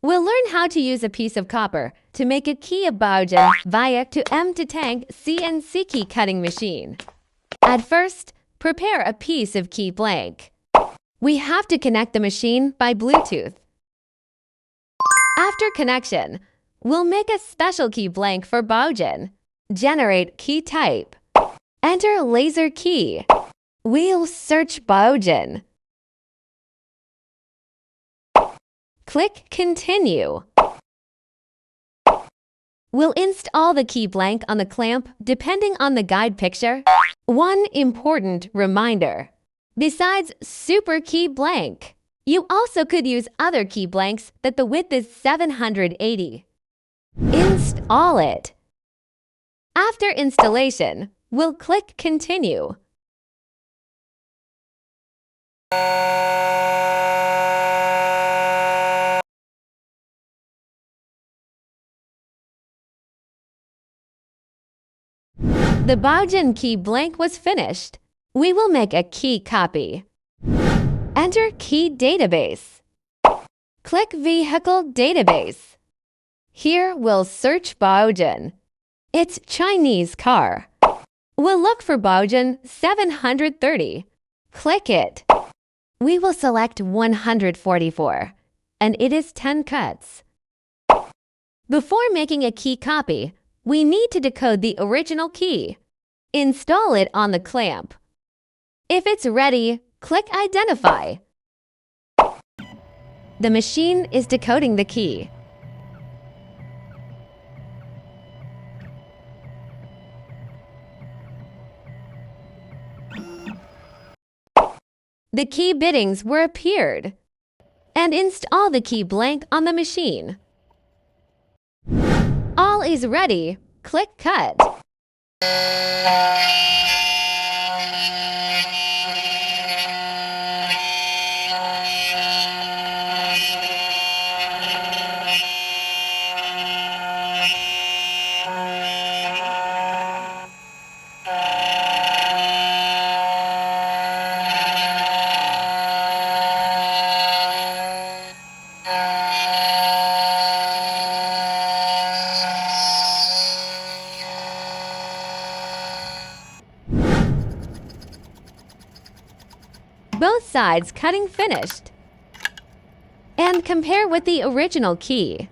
We'll learn how to use a piece of copper to make a key of Baojun via 2M2TANK CNC key cutting machine. At first, prepare a piece of key blank. We have to connect the machine by Bluetooth. After connection, we'll make a special key blank for Baojun. Generate key type. Enter laser key. We'll search Baojun. Click Continue. We'll install the key blank on the clamp depending on the guide picture. One important reminder. Besides Super Key Blank, you also could use other key blanks that the width is 780. Install it. After installation, we'll click Continue. The Baojun key blank was finished. We will make a key copy. Enter Key Database. Click Vehicle Database. Here we'll search Baojun. It's Chinese car. We'll look for Baojun 730. Click it. We will select 144, and it is 10 cuts. Before making a key copy, we need to decode the original key. Install it on the clamp. If it's ready, click Identify. The machine is decoding the key. The key biddings were appeared. And install the key blank on the machine. All is ready. Click Cut. Both sides cutting finished. And compare with the original key.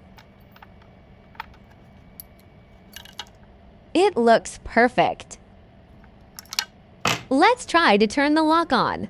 It looks perfect. Let's try to turn the lock on.